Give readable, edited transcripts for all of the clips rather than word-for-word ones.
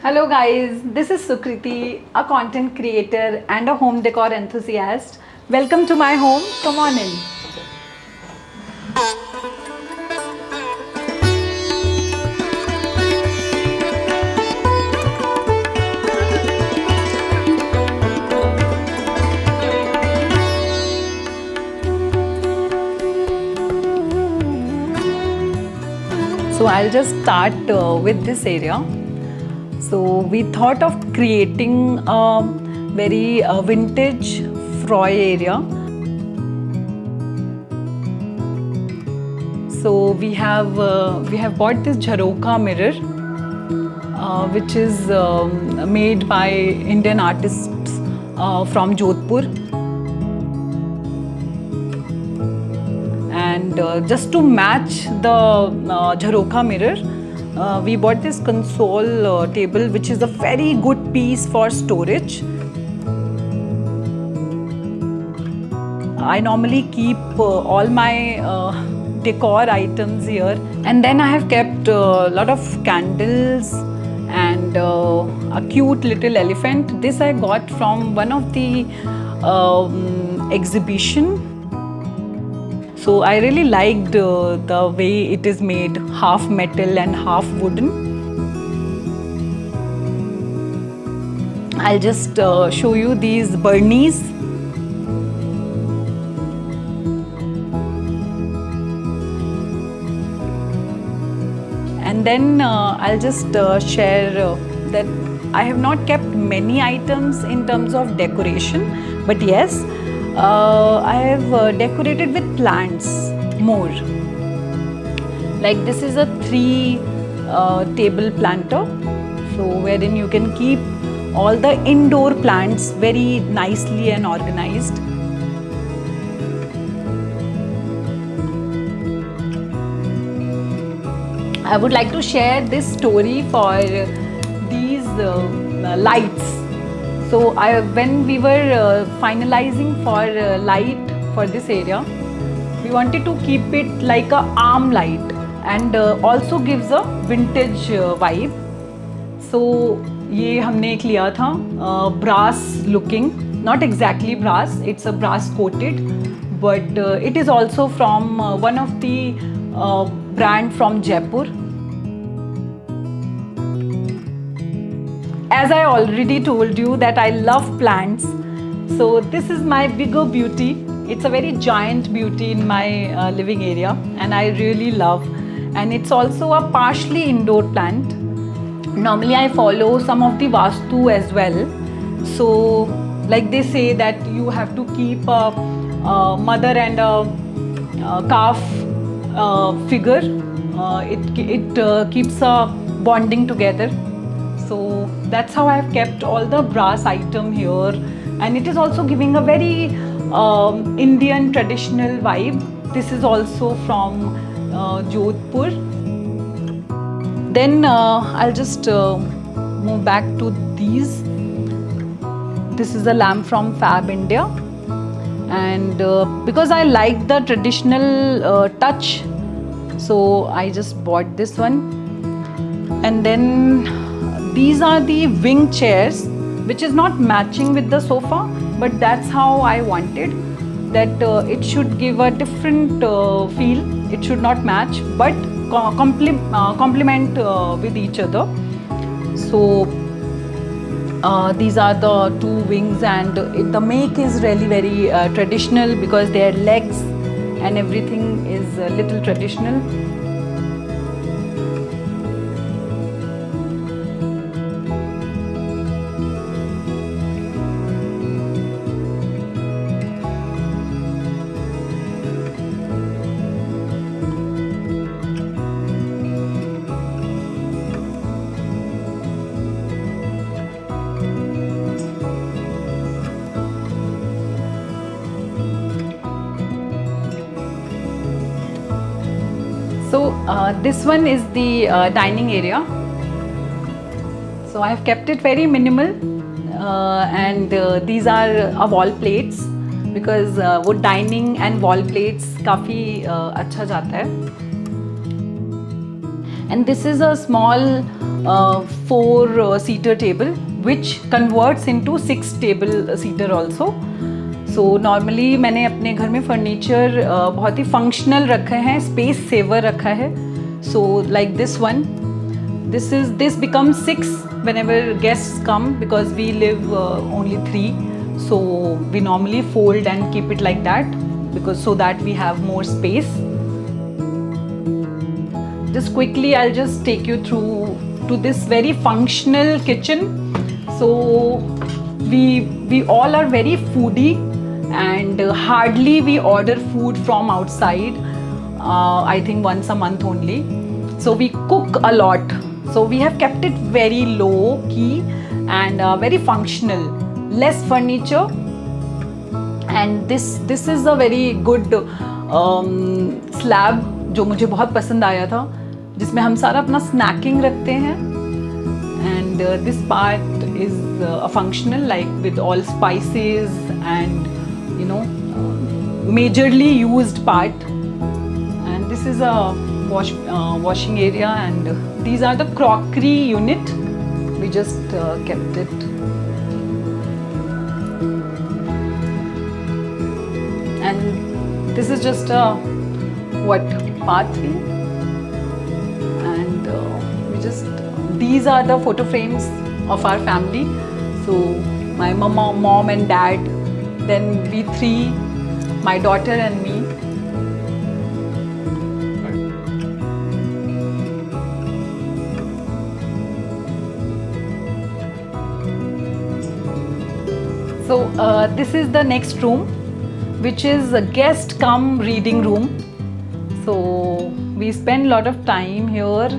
Hello guys, this is Sukriti, a content creator and a home decor enthusiast. Welcome to my home. Come on in. So I'll just start with this area. So we thought of creating a very vintage Froy area. So we have bought this Jharoka mirror, which is made by Indian artists from Jodhpur. And just to match the Jharoka mirror, we bought this console table, which is a very good piece for storage. I normally keep all my decor items here, and then I have kept a lot of candles and a cute little elephant. This I got from one of the exhibition. So I really liked the way it is made, half metal and half wooden. I'll just show you these burnies. And then I'll just share that I have not kept many items in terms of decoration, but yes, I have decorated with plants more. Like this is a 3 table planter, so wherein you can keep all the indoor plants very nicely and organized. I would like to share this story for these lights. So when we were finalizing for light for this area, we wanted to keep it like a arm light and also gives a vintage vibe. So ये हमने एक लिया था brass looking, not exactly brass, it's a brass coated, but it is also from one of the brand from Jaipur. As I already told you that I love plants, so this is my bigger beauty. It's a very giant beauty in my living area, and I really love. And it's also a partially indoor plant. Normally I follow some of the Vastu as well. So like they say that you have to keep a mother and a calf figure. It keeps a bonding together. So that's how I have kept all the brass item here, and it is also giving a very Indian traditional vibe. This is also from Jodhpur. Then I'll just move back to these. This is a lamp from Fab India, and because I like the traditional touch, so I just bought this one. And then these are the wing chairs, which is not matching with the sofa, but that's how I wanted, that it should give a different feel. It should not match, but complement with each other. So these are the 2 wings, and the make is really very traditional because their legs and everything is a little traditional. So this one is the dining area. So I have kept it very minimal, and these are wall plates, because वो dining and wall plates काफ़ी अच्छा जाता है. and this is a small four seater table which converts into 6 table seater also. So normally मैंने अपने घर में furniture बहुत ही फंक्शनल रखे हैं, स्पेस सेवर रखा है. So like this one, this becomes 6 whenever guests come, because we live only 3. So we normally fold and keep it like that, because so that we have more space. Just quickly I'll just take you through to this very functional kitchen. So we all are very foodie, and hardly we order food from outside. I think once a month only. So we cook a lot. So we have kept it very low key and very functional. Less furniture. And this is a very good slab जो मुझे बहुत पसंद आया था, जिसमें हम सारा अपना snacking रखते हैं. And this part is a functional, like with all spices and majorly used part. And this is a washing area, and these are the crockery unit. We just kept it. And this is just a pathway, and these are the photo frames of our family. So my mom and dad, then we 3, my daughter and me. So this is the next room, which is a guest cum reading room. So we spend a lot of time here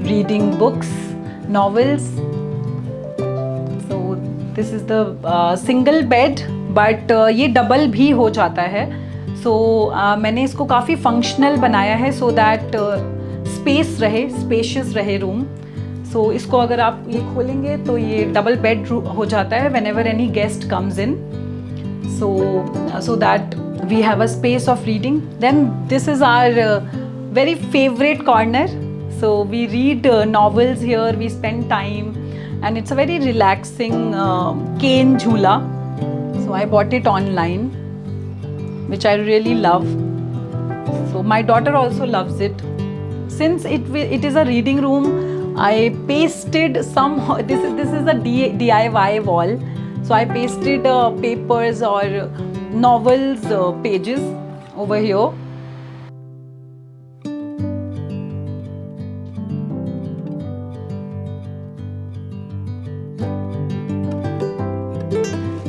reading books, novels. So this is the single bed, but ये double भी हो जाता है. So मैंने इसको काफ़ी functional बनाया है, so that space रहे, spacious रहे room. So इसको अगर आप ये खोलेंगे तो ये डबल बेड हो जाता है whenever any guest comes in. So that we have a space of reading. Then this is our very favorite corner. So we read novels here, we spend time, and it's a very relaxing cane jhula. So I bought it online, which I really love. So my daughter also loves it. Since it is a reading room, I pasted some. This is a DIY wall. So I pasted papers or novels pages over here.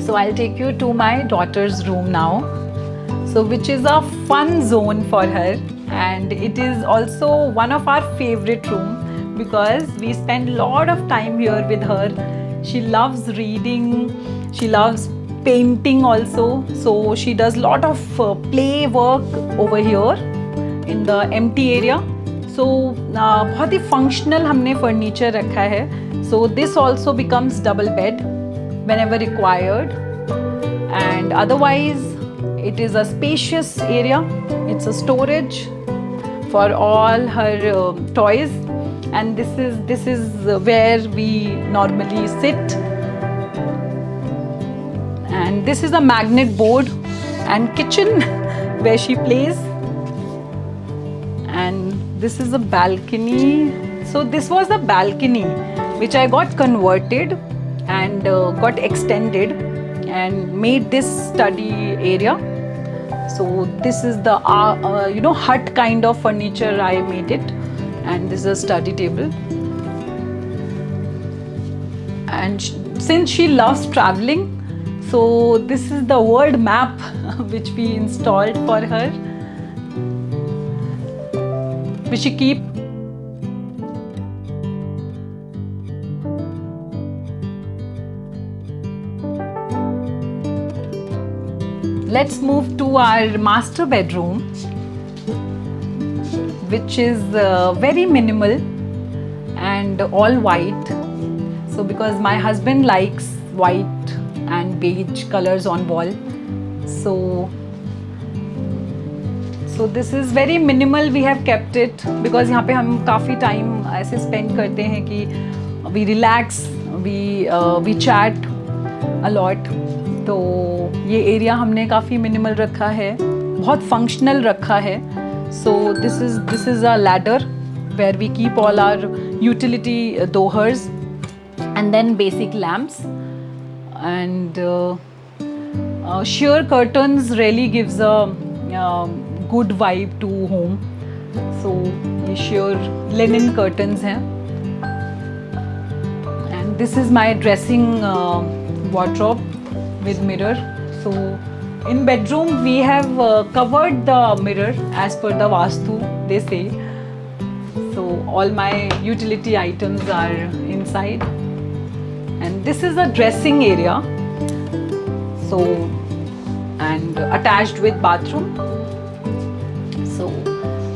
So I'll take you to my daughter's room now. So which is a fun zone for her, and it is also one of our favorite rooms, because we spend a lot of time here with her. She loves reading, she loves painting also. So she does a lot of play work over here in the empty area. So बहुत ही functional हमने furniture रखा है. So this also becomes double bed whenever required. And otherwise it is a spacious area. It's a storage for all her toys. And this is where we normally sit. And this is a magnet board and kitchen where she plays. And this is a balcony. So this was the balcony which I got converted and got extended and made this study area. So this is the hut kind of furniture I made it. And this is a study table. And since she loves traveling, so this is the world map which we installed for her, which she keep. Let's move to our master bedroom, which is very minimal and all white. So because my husband likes white and beige colors on wall, so So this is very minimal. We have kept it because यहाँ पे हम काफ़ी time ऐसे spend करते हैं कि we relax, we chat a lot. तो ये area हमने काफ़ी minimal रखा है, बहुत functional रखा है. So this is a ladder where we keep all our utility dohers and then basic lamps. And sheer curtains really gives a good vibe to home. So ये sheer linen curtains हैं. And this is my dressing wardrobe with mirror. So in bedroom we have covered the mirror as per the Vastu, they say. So all my utility items are inside. And this is a dressing area, so and attached with bathroom. So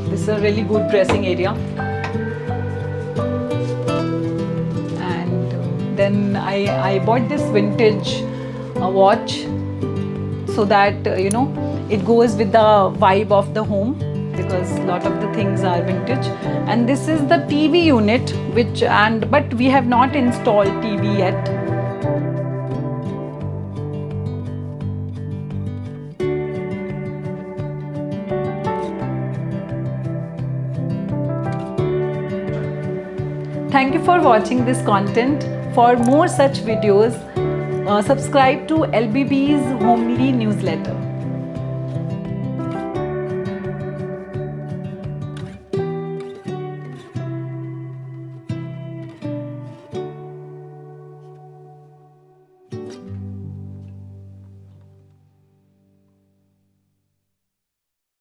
this is a really good dressing area. And then I bought this vintage watch so that it goes with the vibe of the home, because a lot of the things are vintage. And this is the TV unit, but we have not installed TV yet. Thank you for watching this content. For more such videos, subscribe to LBB's Homely newsletter.